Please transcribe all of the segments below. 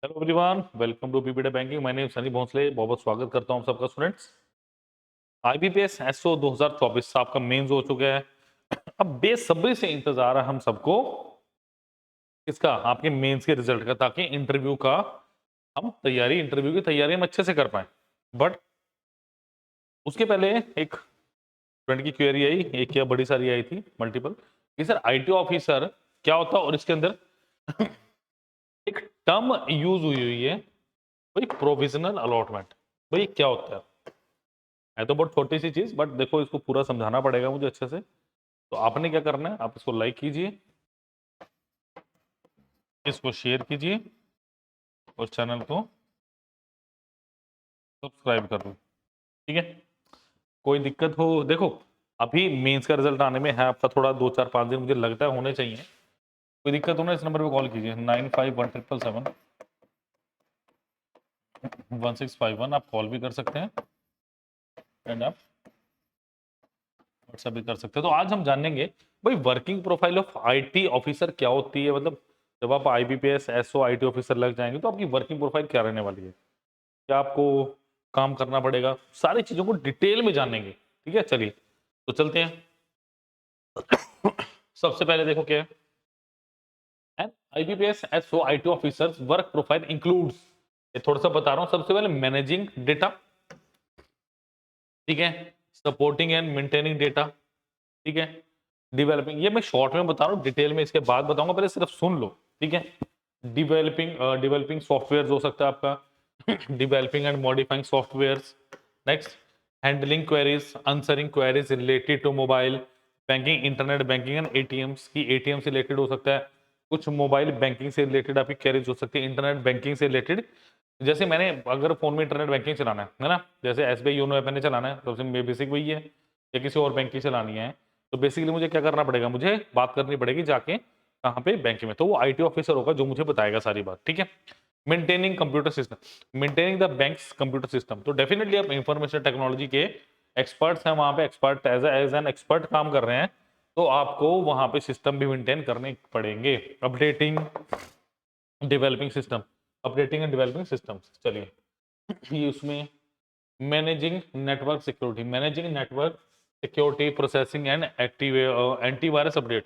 Hello everyone, welcome to PPT banking. My name Sunny Bhonsle. बहुत बहुत स्वागत करता हूं सबका स्टूडेंट्स। आईबीपीएस एसओ 2024 आपका मेंस हो चुका है। अब बेसब्री से इंतजार है हम सबको किसका? आपके मेंस के रिजल्ट का, ताकि इंटरव्यू की तैयारी हम अच्छे से कर पाए। बट उसके पहले एक स्टूडेंट की क्वेरी आई, एक क्या बड़ी सारी आई थी, मल्टीपल, कि सर आईटी ऑफिसर क्या होता है, और इसके अंदर एक टर्म यूज हुई हुई है भाई, प्रोविजनल अलॉटमेंट। भाई क्या होता है तो बहुत छोटी सी चीज, बट देखो इसको पूरा समझाना पड़ेगा मुझे अच्छे से। तो आपने क्या करना है, आप इसको लाइक कीजिए, इसको शेयर कीजिए और चैनल को सब्सक्राइब कर लो। ठीक है, कोई दिक्कत हो, देखो अभी मेंस का रिजल्ट आने में है आपका थोड़ा 2 4 5 दिन, मुझे लगता है होने चाहिए। कोई दिक्कत हो ना, इस नंबर पे कॉल कीजिए 9517771651। आप कॉल भी कर सकते हैं एंड आप व्हाट्सएप भी कर सकते हैं। तो आज हम जानेंगे भाई working profile of IT officer क्या होती है। मतलब जब आप आईबीपीएस एसओ आईटी ऑफिसर लग जाएंगे तो आपकी वर्किंग प्रोफाइल क्या रहने वाली है, क्या आपको काम करना पड़ेगा, सारी चीजों को डिटेल में जानेंगे। ठीक है, चलिए तो चलते हैं। सबसे पहले देखो क्या है, an IBPS SO IT officers work profile includes, ये थोड़ा सा बता रहा हूं। सबसे पहले मैनेजिंग डेटा, ठीक है, सपोर्टिंग एंड मेंटेनिंग डेटा, ठीक है, डेवलपिंग, ये मैं शॉर्ट में बता रहा हूँ, डिटेल में इसके बाद बताऊंगा, पहले सिर्फ सुन लो। ठीक है, डेवलपिंग सॉफ्टवेयर हो सकता है आपका, developing and modifying software. Next, handling queries, answering queries related to mobile banking, internet banking and ATMs की, एटीएम से रिलेटेड हो सकता है, कुछ मोबाइल बैंकिंग से रिलेटेड आपकी क्वेरीज हो सकती है, इंटरनेट बैंकिंग से रिलेटेड। जैसे मैंने अगर फोन में इंटरनेट बैंकिंग चलाना है ना, जैसे एसबीआई योनो ऐप मैंने चलाना है, सबसे बेसिक वही है, या किसी और बैंक की चलानी है, तो बेसिकली मुझे क्या करना पड़ेगा, मुझे बात करनी पड़ेगी जाके कहाँ पे, बैंक में। तो वो आईटी ऑफिसर होगा जो मुझे बताएगा सारी बात। ठीक है, maintaining computer system, maintaining the banks computer system, तो डेफिनेटली आप इंफॉर्मेशन टेक्नोलॉजी के एक्सपर्ट्स हैं, वहां पे एक्सपर्ट एज एन एक्सपर्ट काम कर रहे हैं, तो आपको वहां पे सिस्टम भी मेंटेन करने पड़ेंगे। Updating developing system, updating and developing systems, चलिए ये उसमें managing network security, managing network security processing and active antivirus update.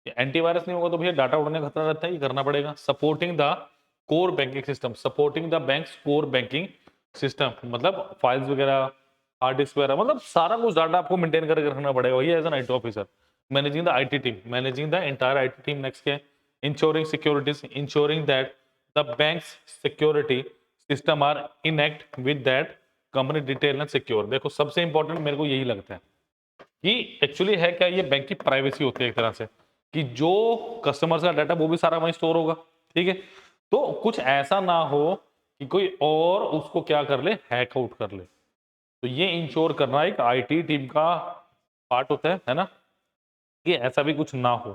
Antivirus नहीं होगा तो भैया डाटा उड़ने का खतरा रहता है, ये करना पड़ेगा। Supporting the core banking system, supporting the banks core banking system, मतलब फाइल्स वगैरह, हार्ड डिस्क वगैरह, मतलब सारा कुछ डाटा आपको मेंटेन करके रखना पड़ेगा, वही as an IT officer. Managing the IT team, managing the entire IT team. Next क्या है, ensuring securities, ensuring that the bank's security system are intact with that company detail and secure. देखो सबसे important मेरे को यही लगता है कि एक्चुअली है क्या, ये बैंक की प्राइवेसी होती है एक तरह से, कि जो कस्टमर्स का डाटा वो भी सारा वहीं स्टोर होगा। ठीक है, तो कुछ ऐसा ना हो कि कोई और उसको क्या कर ले, हैक आउट कर ले। तो ये इंश्योर करना एक आईटी टीम का पार्ट होता है ना, कि ऐसा भी कुछ ना हो।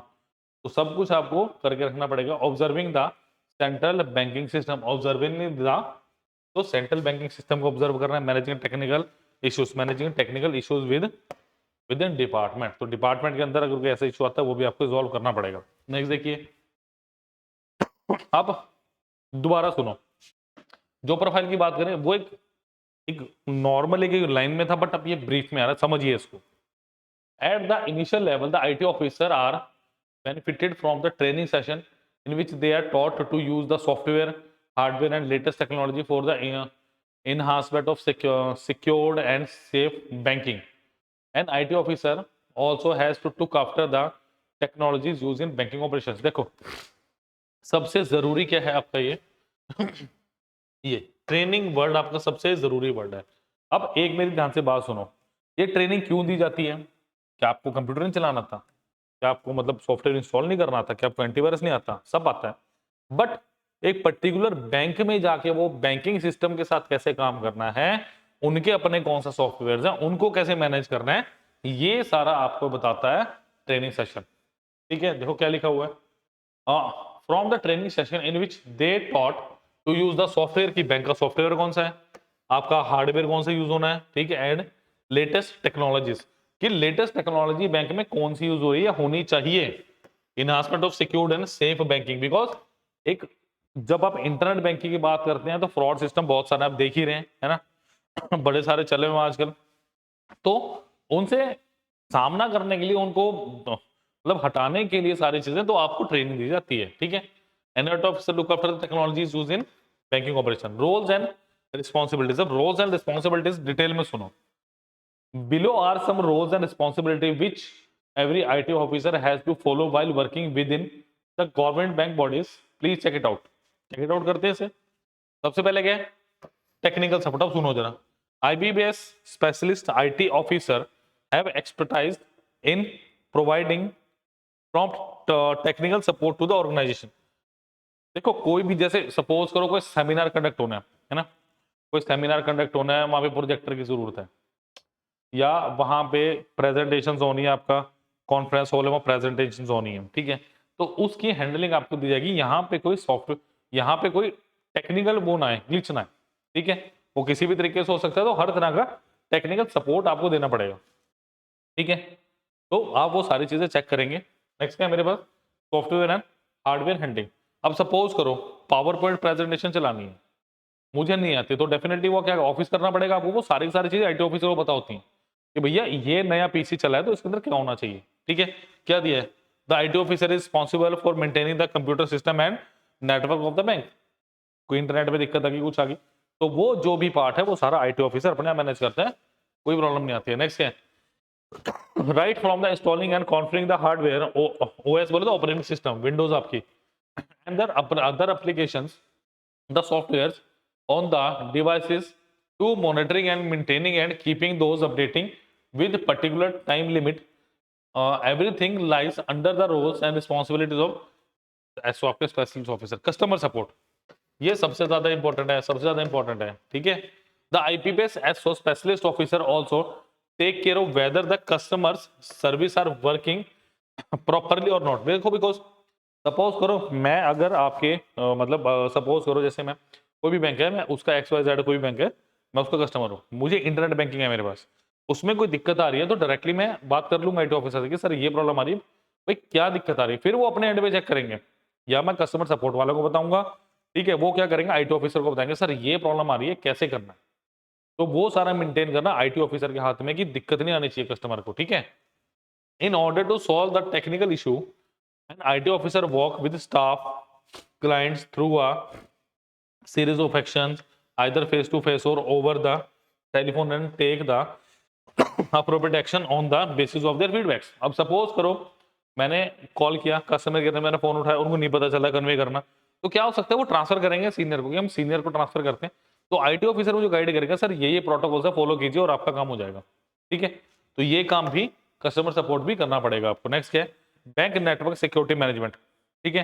तो सब कुछ आपको करके रखना पड़ेगा। Observing the central banking system, observing the, तो सेंट्रल बैंकिंग सिस्टम को ऑब्जर्व करना है। Managing technical issues, managing technical issues with in department, तो डिपार्टमेंट के अंदर अगर कोई ऐसा इशू आता है वो भी आपको रिजॉल्व करना पड़ेगा। नेक्स्ट देखिए, अब दोबारा सुनो, जो प्रोफाइल की बात करें वो एक एक नॉर्मल एक लाइन में था, बट अब ये ब्रीफ में आ रहा है, समझिए इसको। At the initial level the IT officer are benefited from the training session in which they are taught to use the software, hardware and latest technology for the enhancement of secured and safe banking. An IT officer also has to look after the technologies used in banking operations. देखो सबसे जरूरी क्या है आपका ये training word आपका सबसे जरूरी वर्ड है। अब एक मेरी ध्यान से बात सुनो, ये ट्रेनिंग क्यों दी जाती है? क्या आपको कंप्यूटर नहीं चलाना था? क्या आपको मतलब सॉफ्टवेयर इंस्टॉल नहीं करना था? क्या आपको एंटीवायरस नहीं आता? सब आता है, बट एक पर्टिकुलर बैंक में जाके वो बैंकिंग सिस्टम के साथ कैसे काम करना है, उनके अपने कौन सा सॉफ्टवेयर है, उनको कैसे मैनेज करना है, ये सारा आपको बताता है ट्रेनिंग सेशन। ठीक है, देखो क्या लिखा हुआ है, from the training session in which they taught to use the software, की बैंक का सॉफ्टवेयर कौन सा है, आपका हार्डवेयर कौन सा यूज होना है, ठीक है, एंड लेटेस्ट टेक्नोलॉजीज, कि लेटेस्ट टेक्नोलॉजी बैंक में कौन सी यूज हो रही है, होनी चाहिए। Enhancement of secured and safe banking, because एक जब आप इंटरनेट बैंकिंग की बात करते हैं तो फ्रॉड सिस्टम बहुत सारे आप देख ही रहे हैं, है ना बड़े सारे चले हुए हैं आजकल। तो उनसे सामना करने के लिए उनको मतलब हटाने के लिए सारी चीजें तो आपको ट्रेनिंग दी जाती है, ठीक है। An IT officer look after the technologies used in banking operation. Roles and responsibilities, अब रोल्स एंड रिस्पॉन्सिबिलिटीज डिटेल में सुनो। Below are some roles and responsibility which every IT officer has to follow while working within the government bank bodies. Please check it out. Check it out करते हैं इसे। सबसे पहले क्या है? Technical support. अब सुनो जरा। IBPS specialist IT officer have expertise in providing prompt technical support to the organization. देखो कोई भी, जैसे सपोज करो कोई सेमिनार कंडक्ट होना है ना, कोई सेमिनार कंडक्ट होना है, वहां पे प्रोजेक्टर की जरूरत है, या वहां पे प्रेजेंटेशन होनी है, आपका कॉन्फ्रेंस हॉल में प्रेजेंटेशन होनी है, ठीक है। तो उसकी हैंडलिंग आपको दी जाएगी। यहाँ पे कोई सॉफ्टवेयर, यहाँ पे कोई टेक्निकल वो ना है, ग्लिच ना है, ठीक है। वो किसी भी तरीके से हो सकता है, तो हर तरह का टेक्निकल सपोर्ट आपको देना पड़ेगा, ठीक है। तो आप वो सारी चीजें चेक करेंगे। नेक्स्ट क्या है मेरे पास? Software and hardware handling. अब सपोज करो पावर पॉइंट प्रेजेंटेशन चलानी है, मुझे नहीं आती, तो डेफिनेटली वो क्या ऑफिस करना पड़ेगा आपको। वो सारी की सारी चीजें आईटी ऑफिसर को पता होती हैं कि भैया ये नया पीसी चला है तो इसके अंदर क्या होना चाहिए, ठीक है। क्या दिया है? The IT officer is responsible for maintaining the computer system and network of the bank. कोई इंटरनेट में दिक्कत आ गई, कुछ आ गई, तो वो जो भी पार्ट है वो सारा आईटी ऑफिसर अपने आप मैनेज करता है, कोई प्रॉब्लम नहीं आती है। नेक्स्ट क्या है? Right from the installing and configuring the hardware, OS बोले तो ऑपरेटिंग सिस्टम, विंडोज आपकी, and other applications, the softwares on the devices, to monitoring and maintaining and keeping those updating with particular time limit. Everything lies under the roles and responsibilities of a software specialist officer. Customer support, ये सबसे ज्यादा important है, सबसे ज्यादा important है, ठीक है। The IPPS SO specialist officer also take care of whether the customers service are working properly और नॉट। देखो बिकॉज सपोज करो मैं अगर आपके मतलब सपोज करो जैसे मैं कोई भी बैंक है, मैं उसका XYZ कोई भी बैंक है, मैं उसका कस्टमर हूँ, मुझे इंटरनेट बैंकिंग है मेरे पास, उसमें कोई दिक्कत आ रही है तो डायरेक्टली मैं बात कर लूंगा आईटी ऑफिसर से कि सर ये प्रॉब्लम आ रही है, भाई क्या दिक्कत आ रही है, फिर वो अपने एंड पे चेक करेंगे, या मैं कस्टमर सपोर्ट वालों को बताऊंगा, ठीक है, वो क्या करेंगे आईटी ऑफिसर को बताएंगे सर ये प्रॉब्लम आ रही है कैसे करना है। तो वो सारा मेंटेन करना आईटी ऑफिसर के हाथ में कि दिक्कत नहीं आनी चाहिए कस्टमर को, ठीक है। In order to solve the technical issue, an IT officer work with staff, clients through a series of actions, either face to face or over the telephone, and take the appropriate action on the basis of their feedbacks. अब suppose करो मैंने call किया, customer care ने मेरा phone उठाया, उनको नहीं पता चला कन्वे करना, तो क्या हो सकता है वो ट्रांसफर करेंगे सीनियर को, कि हम सीनियर को ट्रांसफर करते हैं, तो आईटी ऑफिसर मुझे गाइड करेगा सर ये प्रोटोकॉल है फॉलो कीजिए और आपका काम हो जाएगा, ठीक है। तो ये काम भी कस्टमर सपोर्ट भी करना पड़ेगा आपको। नेक्स्ट क्या है? बैंक नेटवर्क सिक्योरिटी मैनेजमेंट, ठीक है।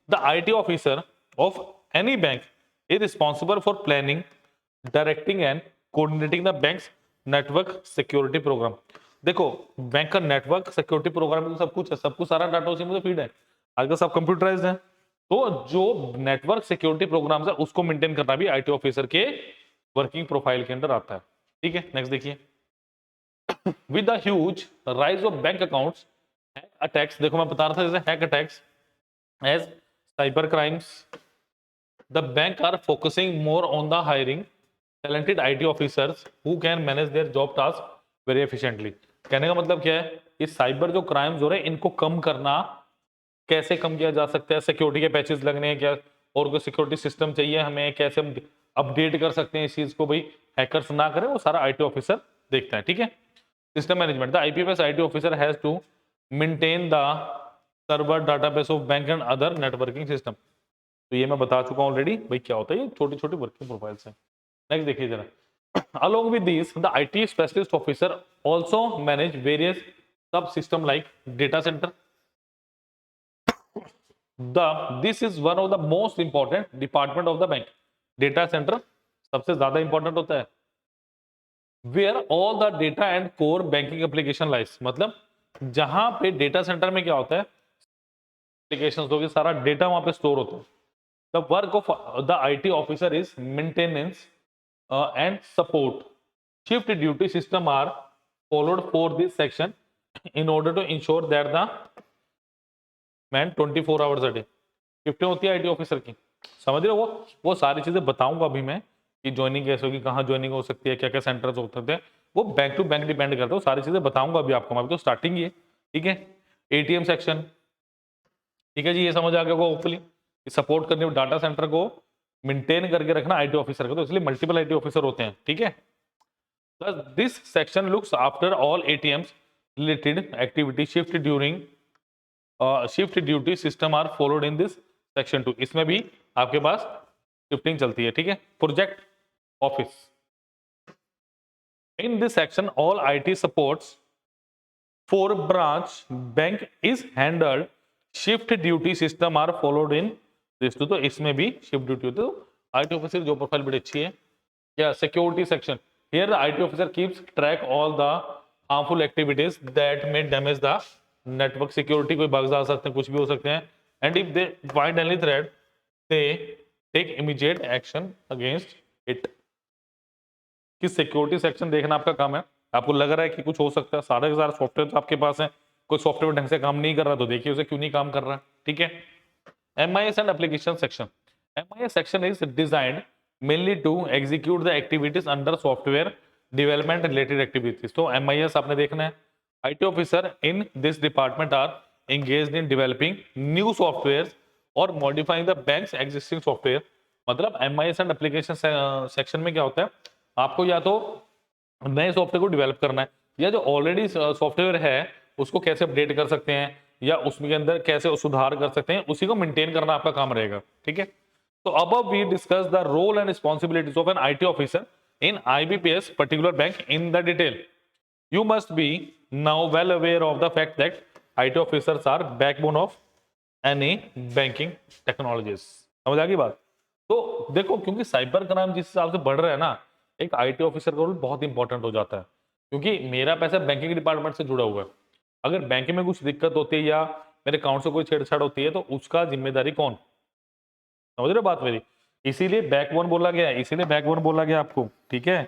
The IT officer of any bank is responsible for planning, directing and coordinating the bank's network security programme. देखो बैंक का नेटवर्क सिक्योरिटी प्रोग्राम में तो सब कुछ है, सब कुछ सारा डाटा उसी में फीड है, आजकल सब कंप्यूटराइज्ड है, तो जो नेटवर्क सिक्योरिटी प्रोग्राम है उसको मेंटेन करना भी आईटी ऑफिसर के वर्किंग प्रोफाइल के अंदर आता है, ठीक है। नेक्स्ट देखिए, with the huge rise of bank accounts, hack attacks, देखो मैं बता रहा था जैसे hack attacks as cyber crimes, the bank are focusing more on the hiring talented IT officers who can manage their job task very efficiently. कहने का मतलब क्या है? ये साइबर जो क्राइम्स हो रहे हैं इनको कम करना, कैसे कम किया जा सकता है, सिक्योरिटी के पैचेस लगने हैं क्या, और कोई सिक्योरिटी सिस्टम चाहिए हमें, कैसे हम अपडेट कर सकते हैं इस चीज को, भाई हैकर्स ना करें, वो सारा आईटी ऑफिसर देखता है, ठीक है। System management. The IPFS IT officer has to maintain the server database of bank and other networking system. तो ये मैं बता चुका हूँ ऑलरेडी भाई क्या होता है, ये छोटी छोटी वर्किंग प्रोफाइल्स हैं। नेक्स्ट देखिए जरा, along with these the IT specialist officer also manage various subsystem like data center. This is one of the most important department of the bank. Data center सबसे ज्यादा इंपॉर्टेंट होता है, where all the data and core banking application lies। मतलब जहां पे data centre में क्या होता है, एप्लीकेशंस होगी, सारा डेटा वहां पे स्टोर होता है। The work of the IT officer is maintenance and support, shift duty system are followed for this section in order to ensure that the man 24 hours a day. शिफ्टें होती है IT officer की, समझ रहे हो? वो सारी चीजें बताऊंगा अभी मैं कि ज्वाइनिंग कैसे होगी, कहाँ ज्वाइनिंग हो सकती है, क्या क्या सेंटर्स हो सकते हैं, वो बैंक टू बैंक डिपेंड करता है। सारी चीजें बताऊंगा अभी आपको, अभी तो स्टार्टिंग ही है। ठीक है, एटीएम सेक्शन, ठीक है जी, ये समझ आ गया होगा होपफुली। सपोर्ट करने डाटा सेंटर को मेंटेन करके रखना आईटी ऑफिसर का, तो इसलिए मल्टीपल आईटी ऑफिसर होते हैं। ठीक है, plus this section looks after all ATMs related activity shift duty system are followed in this section 2। इसमें भी आपके पास शिफ्टिंग चलती है। ठीक है, project office, in this section all IT supports for branch bank is handled, shift duty system are followed in this too. तो इसमें भी शिफ्ट ड्यूटी होती है। तो आईटी ऑफिसर जो प्रोफाइल बड़ी अच्छी है। या security section, here the IT officer keeps track all the harmful activities that may damage the network security. कोई बग्स आ सकते हैं, कुछ भी हो सकते हैं। And if they find any threat they take immediate action against it. कि सिक्योरिटी सेक्शन देखना आपका काम है। आपको लग रहा है कि कुछ हो सकता है, सारे के सारे सॉफ्टवेयर तो आपके पास है, कोई सॉफ्टवेयर ढंग से काम नहीं कर रहा तो देखिए उसे क्यों नहीं काम कर रहा। ठीक है, MIS and application section. MIS section is designed mainly to execute the activities under software development related activities. तो MIS आपने देखना है। IT officer in this department are engaged in developing new softwares और modifying the bank's existing software। मतलब MIS and application section में क्या होता है, आपको या तो नए सॉफ्टवेयर को डेवलप करना है, या जो ऑलरेडी सॉफ्टवेयर है उसको कैसे अपडेट कर सकते हैं, या उसके अंदर कैसे सुधार कर सकते हैं, उसी को मेंटेन करना आपका काम रहेगा। ठीक है, तो अब we discuss the role and responsibilities of an IT officer in IBPS particular bank in the detail. You must be now well aware of the fact that IT officers are backbone of any banking technologies. समझ आ गई बात? तो देखो, क्योंकि cyber crime जिस हिसाब से बढ़ रहा है ना, एक आईटी ऑफिसर का रोल बहुत इंपॉर्टेंट हो जाता है। क्योंकि मेरा पैसा बैंकिंग डिपार्टमेंट से जुड़ा हुआ है, अगर बैंक में कुछ दिक्कत होती है या मेरे अकाउंट से कोई छेड़छाड़ होती है तो उसका जिम्मेदारी कौन? समझ रहे हो बात मेरी? इसीलिए बैकबोन बोला गया है, इसीलिए बैकबोन बोला गया आपको। ठीक है,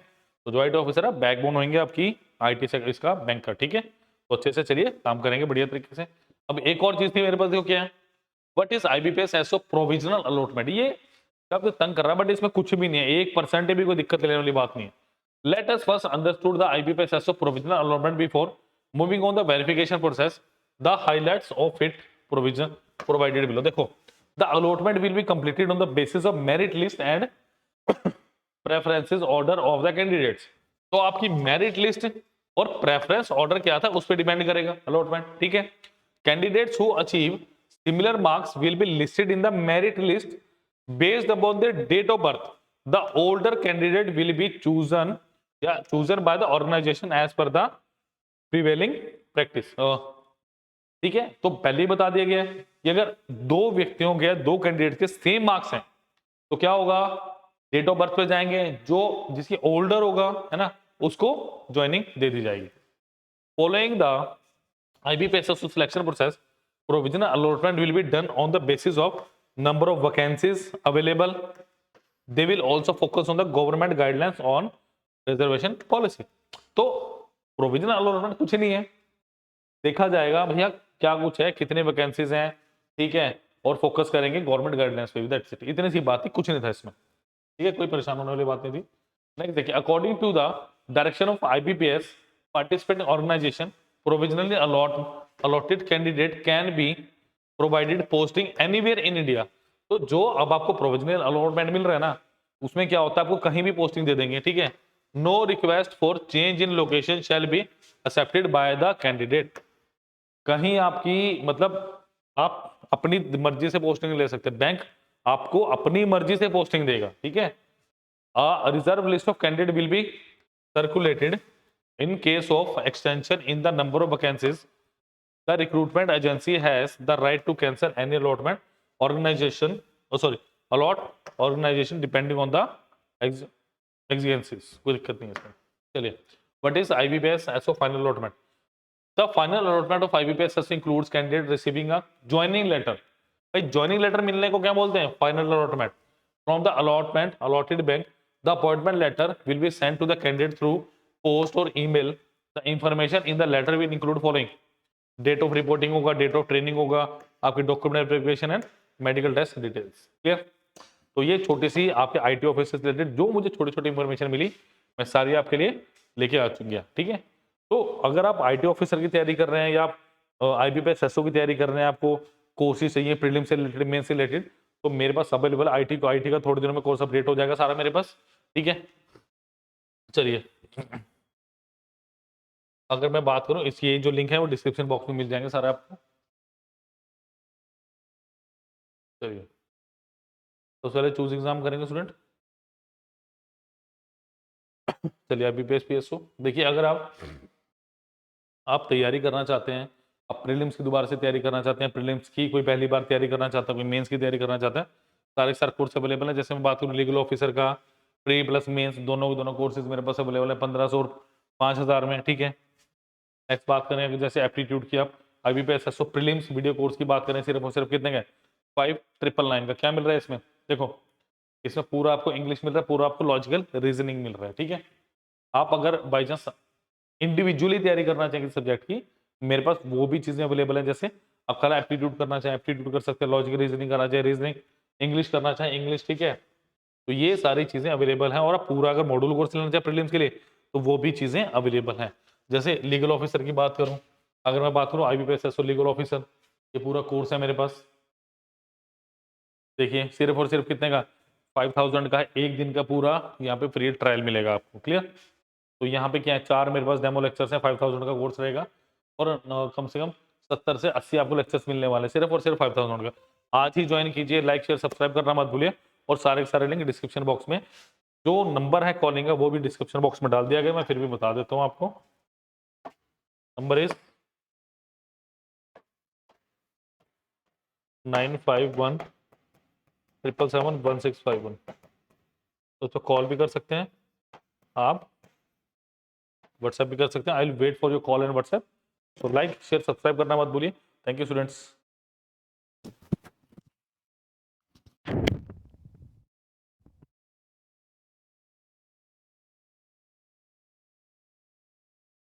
तो जो आईटी ऑफिसर है बैकबोन होंगे आपकी आईटी से इसका बैंक का। ठीक है, तो अच्छे से चलिए काम करेंगे बढ़िया तरीके से। अब एक और चीज थी मेरे पास, देखो क्या है, what is IBPS SO provisional allotment. ये काफी तंग कर रहा है, बट इसमें कुछ भी नहीं है, 1% भी कोई दिक्कत लेने वाली बात नहीं है। Let us first understood the IBPS as a provisional allotment before moving on the verification process. The highlights of it provision provided below. देखो, the allotment will be completed on the basis of merit list and preferences order of the candidates. तो आपकी merit list और preference order क्या था उस पर depend करेगा allotment. ठीक है, candidates who achieve similar marks will be listed in the merit list based upon their date of birth. The older candidate will be chosen by the organization as per the prevailing practice. ठीक है, तो पहले ही बता दिया गया है कि अगर दो व्यक्तियों के, दो कैंडिडेट के सेम मार्क्स हैं तो क्या होगा, डेट ऑफ बर्थ पे जाएंगे, जो जिसकी ओल्डर होगा है ना उसको ज्वाइनिंग दे दी जाएगी। Following the IBPS selection process, provisional allotment will be done on the basis of number of vacancies available. They will also focus on the government guidelines on reservation policy. तो provisional allotment कुछ नहीं है, देखा जाएगा भैया क्या कुछ है, कितने वैकेंसीज हैं, ठीक है, और फोकस करेंगे गवर्नमेंट गाइडलाइंस पे भी। दैट्स इट, इतनी सी बात थी, कुछ नहीं था इसमें। ठीक है, कोई परेशान होने वाली बात नहीं थी। नेक्स्ट देखिए, according to the direction of IBPS participating organization provisionally allotted candidate can be provided posting anywhere in India। तो जो अब आपको प्रोविजनल अलॉटमेंट मिल रहा है ना, उसमें क्या होता है, आपको कहीं भी पोस्टिंग दे देंगे। ठीक है, no request for change in location shall be accepted by the candidate. कहीं आपकी मतलब आप अपनी मर्जी से पोस्टिंग ले सकते, बैंक आपको अपनी मर्जी से पोस्टिंग देगा। ठीक है, a reserve list of candidate will be circulated in case of extension in the number of vacancies. The recruitment agency has the right to cancel any allotment organization, depending on the exigencies। कोई दिक्कत नहीं है इसमें। चलिए, what is IBPS as of final allotment? The final allotment of IBPS includes candidate receiving a joining letter। भाई joining letter मिलने को क्या बोलते हैं, final allotment. From the allotment allotted bank, the appointment letter will be send to the candidate through post और email. The information in the letter will include following, date of reporting होगा, date of training होगा, आपकी document verification and medical test details. Clear? तो ये छोटी सी आपके IT office से related जो मुझे छोटी छोटी इन्फॉर्मेशन मिली, मैं सारी आपके लिए लेके आ गया। ठीक है, तो अगर आप आईटी ऑफिसर की तैयारी कर रहे हैं या आईबीपीएस एसओ की तैयारी कर रहे हैं, आपको कोर्सेज चाहिए प्रीलिम से रिलेटेड, मेन से रिलेटेड, तो मेरे पास अवेलेबल आईटी का थोड़े दिनों में कोर्स अपडेट हो जाएगा सारा मेरे पास। ठीक है, चलिए अगर मैं बात करूं, इसकी जो लिंक है वो डिस्क्रिप्शन बॉक्स में मिल जाएंगे सारा आपको। चलिए तो पहले चूज एग्जाम करेंगे स्टूडेंट। चलिए आईबीपीएस पीएसओ देखिए, अगर आप तैयारी करना चाहते हैं, आप प्रीलिम्स की दोबारा से तैयारी करना चाहते हैं, प्रीलिम्स की कोई पहली बार तैयारी करना चाहता है, कोई मेंस की तैयारी करना चाहता है, सारे कोर्स अवेलेबल है। जैसे मैं बात करूँ लीगल ऑफिसर का, प्री प्लस मेंस दोनों कोर्सेज मेरे पास अवेलेबल है 1500 और 5000 में। ठीक है, नेक्स्ट बात करें अगर जैसे एप्टीट्यूड की, आप IBPS SO prelims video course की बात करें, सिर्फ और सिर्फ कितने का, 5999 का। क्या मिल रहा है इसमें, देखो इसमें पूरा आपको इंग्लिश मिल रहा है, पूरा आपको लॉजिकल रीजनिंग मिल रहा है। ठीक है, आप अगर बाई चांस इंडिविजुअली तैयारी करना चाहें किसी सब्जेक्ट की, मेरे पास वो भी चीजें अवेलेबल है। जैसे आप कल एप्टीट्यूड करना चाहें एप्टीट्यूड कर सकते हैं, लॉजिकल रीजनिंग करना चाहे रीजनिंग, इंग्लिश करना चाहें इंग्लिश। ठीक है, तो ये सारी चीजें अवेलेबल हैं। और आप पूरा अगर मॉड्यूल कोर्स लेना चाहें प्रीलिम्स के लिए, तो वो भी चीजें अवेलेबल हैं। जैसे लीगल ऑफिसर की बात करूं, अगर मैं बात करूं आईबीपीएस एसओ लीगल ऑफिसर, ये पूरा कोर्स है मेरे पास। देखिए सिर्फ और सिर्फ कितने का, 5000 का है, एक दिन का पूरा यहाँ पे फ्री ट्रायल मिलेगा आपको। क्लियर, तो यहाँ पे क्या है, 4 मेरे पास डेमो लेक्चर्स हैं, 5000 का कोर्स रहेगा, और कम से कम 70 से 80 आपको लेक्चर्स मिलने वाले हैं, सिर्फ और सिर्फ 5000 का। आज ही ज्वाइन कीजिए, लाइक शेयर सब्सक्राइब करना मत भूलिए, और सारे के सारे लिंक डिस्क्रिप्शन बॉक्स में, जो नंबर है कॉलिंग का वो भी डिस्क्रिप्शन बॉक्स में डाल दिया गया, मैं फिर भी बता देता हूँ आपको। Number is 9517771651। तो कॉल भी कर सकते हैं आप, व्हाट्सएप भी कर सकते हैं। I will wait for your call and WhatsApp. So like, share, subscribe करना मत भूलिए। Thank you students.